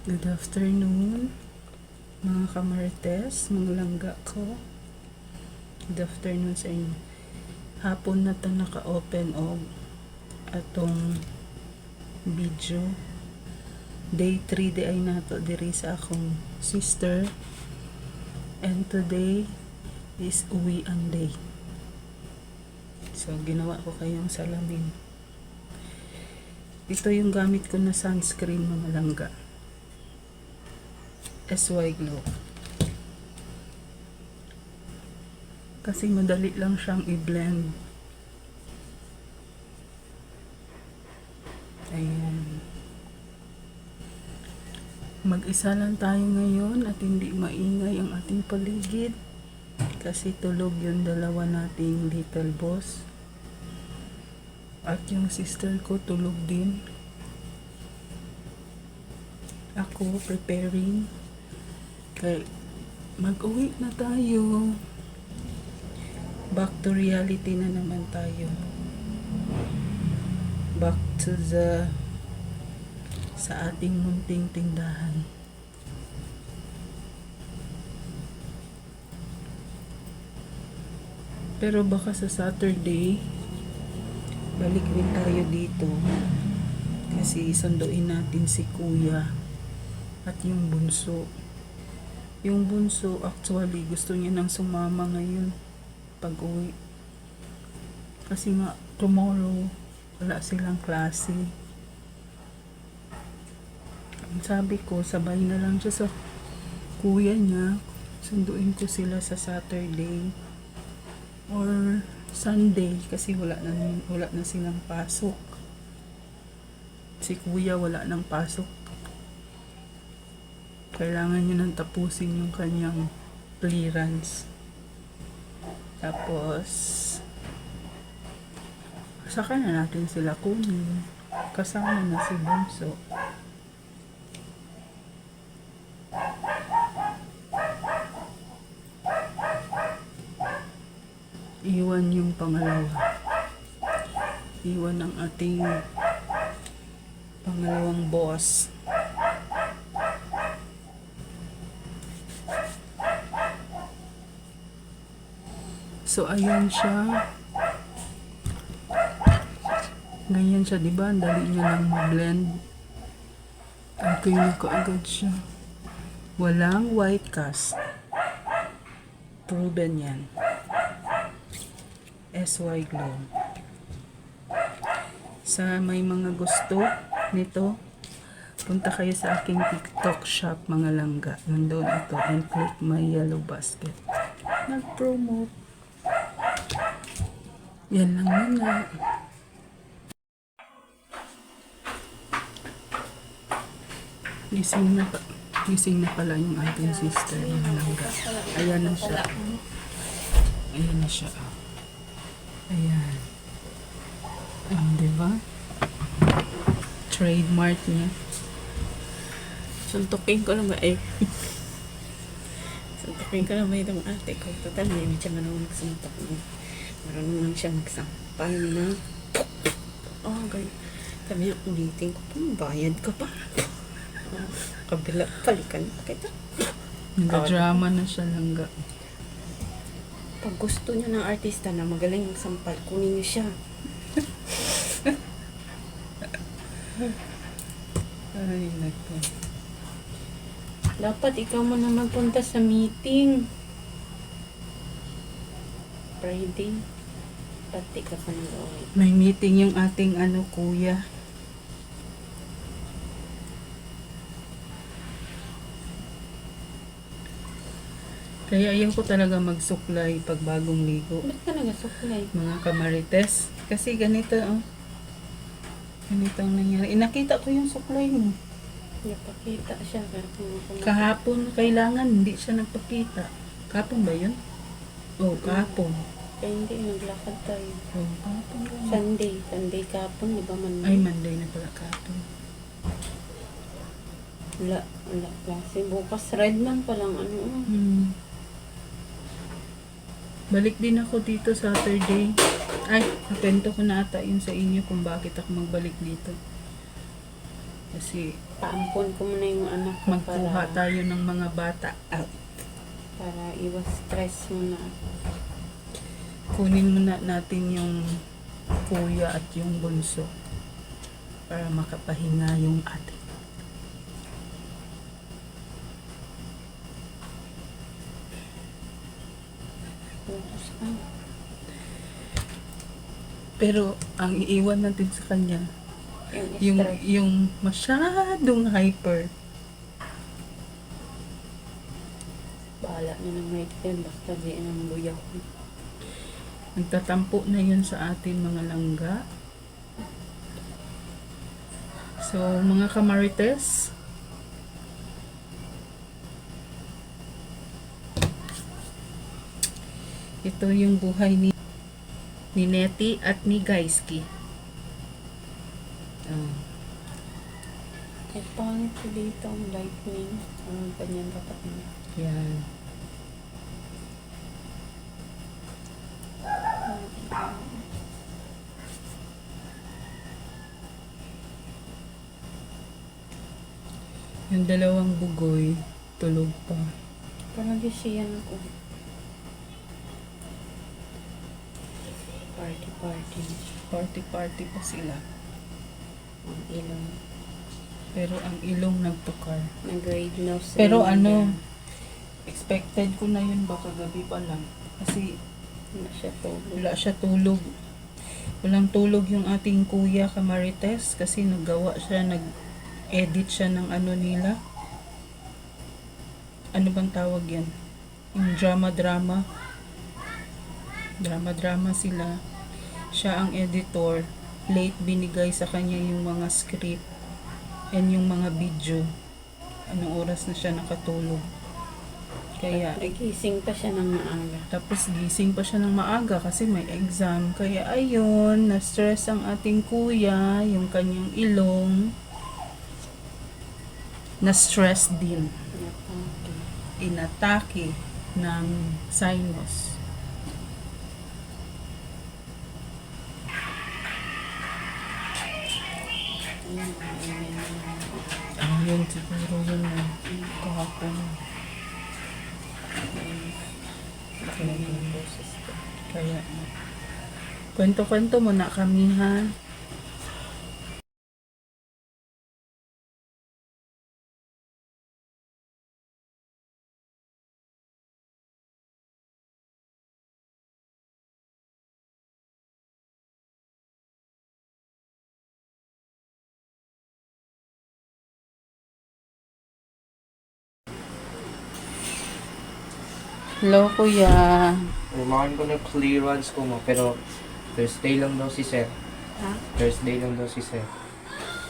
Good afternoon, mga kamarites, mga langga ko. Good afternoon sa inyo. Hapon na to naka-open og atong video. Day 3 di ay nato diri sa akong sister. And today is uwian day. So, ginawa ko kayong salamin. Ito yung gamit ko na sunscreen, mga langga. SY Glow. Kasi madali lang siyang i-blend. Ayan. Mag-isa lang tayo ngayon at hindi maingay ang ating paligid. Kasi tulog yung dalawa nating little boss. At yung sister ko tulog din. Ako preparing. Kaya mag-uwi na tayo. Back to reality na naman tayo. Back to sa ating munting tindahan. Pero baka sa Saturday balik din tayo dito kasi sunduin natin si kuya at yung bunso. Yung bunso actually gusto niya nang sumama ngayon pag uwi kasi nga tomorrow wala silang klase. Sabi ko sabay na lang siya sa kuya niya, sunduin ko sila sa Saturday or Sunday kasi wala na silang pasok. Si kuya wala nang pasok. Kailangan niya nang tapusin yung kanyang clearance. Tapos saka na natin sila kunin. Kasama na si bunso. Iwan yung pangalawa. Iwan ang ating pangalawang boss. So ayan siya. Ganyan siya, diba? Ang dali niya lang mag-blend. Okay na kaagad siya. Walang white cast. Proven yan. SY Glow. Sa may mga gusto nito, punta kayo sa aking TikTok shop, mga langga. Nandun ito and click my yellow basket. Nag-promote. Yan lang muna. Gising na pala yung ating sister, mga langga. Ayan na siya. Ayan na siya. Ayan. Diba? Trademark niya. Suntukin ko lang ba? Suntukin ko lang ba itong ate ko? Total, hindi siya marunong magsuntok. Marunong lang siya magsampal na. Oh, ganyan. Sabi niya, ulitin ko pa, bayad ka pa. Kabila, palikan kita. Nag-drama na siya, langga. Pag gusto niya ng artista na magaling magsampal, kunin niyo siya. Ay, nako. Dapat ikaw mo na magpunta sa meeting. Friday. Pati ka pa nang uwi. May meeting yung ating kuya. Kaya ayaw ko talaga magsuklay pag bagong ligo. Ba't ka nagasuklay? Mga kamarites. Kasi ganito, ganito ang nangyari. Nakita ko yung suklay mo. Napakita siya. Kahapon, kailangan hindi siya nagpakita. Kahapon ba yun? Oh, kahapon. Kaya hindi, naglakad tayo. Oh, kahapon. Sunday kapon, di ba man? Ay, Monday na pala kahapon. Wala klase. Bukas red man palang Balik din ako dito Saturday. Ay, napento ko na ata yun sa inyo kung bakit ako magbalik dito. Kasi Paampon ko muna yung anak ko Magkuha tayo ng mga bata. para iwas stress muna. Kunin muna natin yung kuya at yung bunso para makapahinga yung ate. Focus ka. Pero ang iiwan natin sa kanya, Yung yung, stress. yung masyadong hyper. Bahala na ng Michael, basta di ang buyaw. Nagtatampo na yun sa atin mga langga. So, mga kamarites, ito yung buhay ni Nettie at ni Gaiski. Ay, pangit ko dito ang lightning. Ang ganyan dapat niya. Yan. Yung dalawang bugoy, tulog pa. Parang gisiyan ako. Party. Party-party pa sila. Ang ilong. Pero ang ilong nagtukar. Nag-grade nose. Pero ring ano, yan. expected ko na yun baka gabi pa lang. Kasi Wala siya tulog. wala siya tulog. Walang tulog yung ating kuya Kamarites kasi naggawa siya, nag-edit siya ng ano nila. Ano bang tawag yan? Yung drama-drama. Drama-drama sila. Siya ang editor. Late binigay sa kanya yung mga script and yung mga video. Anong oras na siya nakatulog. Kaya, Nagising pa siya ng maaga. tapos gising pa siya ng maaga kasi may exam. Kaya ayun, na-stress ang ating kuya, yung kanyang ilong. Na-stress din. Napake. Inatake ng sinus. Yun, siguro yun na kahapon. Kaya, kwento-kwento muna kami ha. Hello, kuya. Umakan ko ng clearance ko mo, pero Thursday lang daw si Sir. Ha? Thursday lang daw si Sir.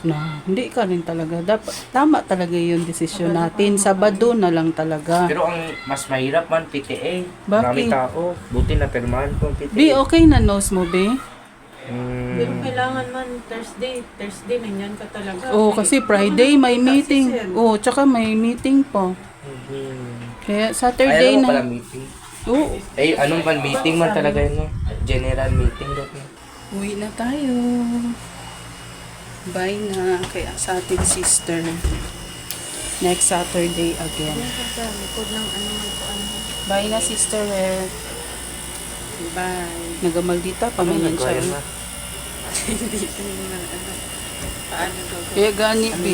Na, hindi ka rin talaga. Tama talaga yung desisyon natin. Sabado na lang talaga. Pero ang mas mahirap man, PTA. Bakit? Marami tao. Buti na pirmahan ko ang PTA. Be, okay na nose mo, be? Pero kailangan man Thursday nanyan ka talaga. Oo, kasi Friday may meeting. Oo, tsaka may meeting po. Kaya Saturday Ay, alam mo pala na. meeting. Oo, Eh, anong man meeting man talaga yun, no? General meeting daw. uwi na tayo. Bye na kaya sa ating sister. Next Saturday again. Sa likod ng ano. Bye na, sister. Bye. Nagamaldita pa man yan siya. Nagkayan na. Hindi ko naman ano. Paano daw? Kaya gani, be.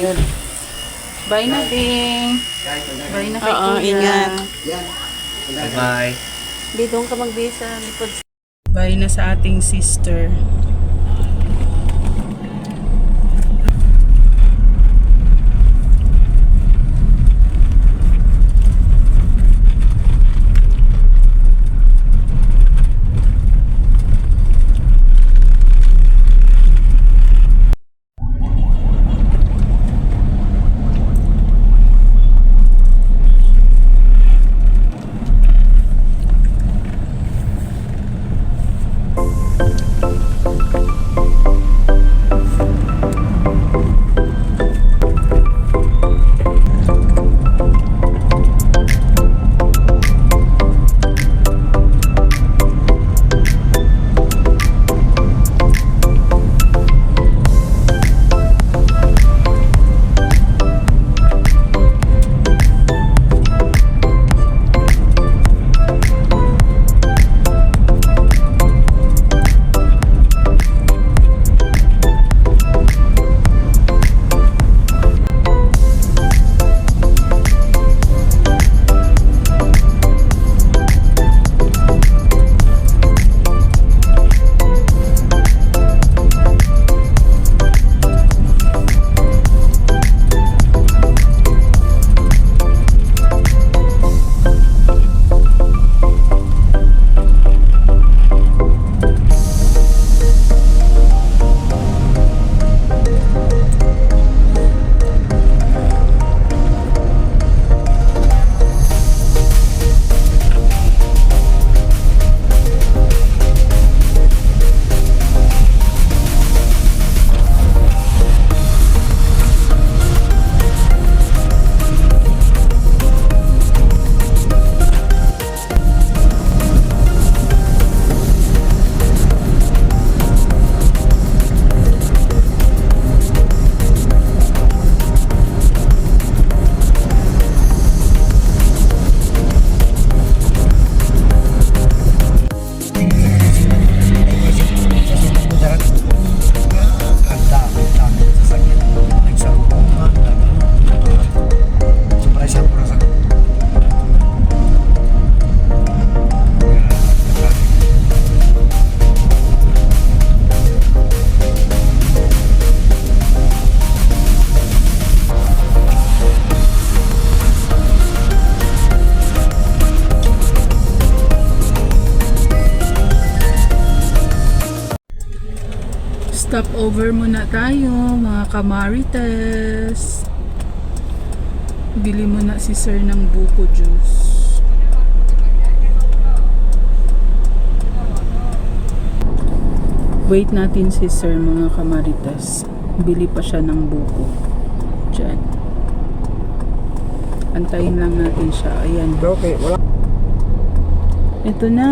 Bye na, Ding. Bye na kay Oo, kuya. ingat. Bye. Di doon ka magbisa likod. Bye na sa ating sister. Stop over muna tayo, mga kamarites. Bili muna si sir ng buko juice. Wait natin si sir, mga kamarites. Bili pa siya ng buko. Diyan. Antayin lang natin siya. Ayan. Okay, wala. Ito na.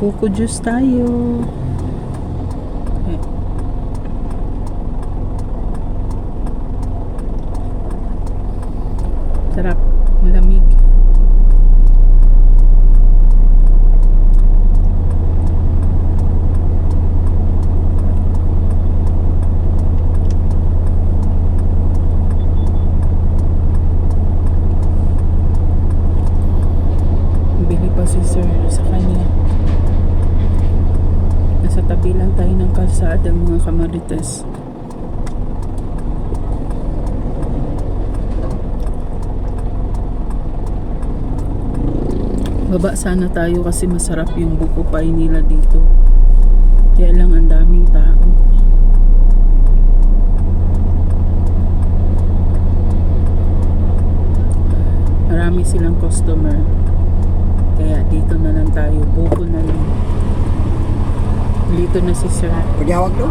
Buko juice tayo. Eh. Sarap. Malamig. Bili pa si sir sa kanya. Nasa tabi lang tayo ng kalsada, mga kamarites. Baba sana tayo kasi masarap yung buko pie nila dito. Kaya lang ang daming tao. Marami silang customer. Kaya dito na lang tayo. Buko na lang. Dito na si sir. Pagawag daw?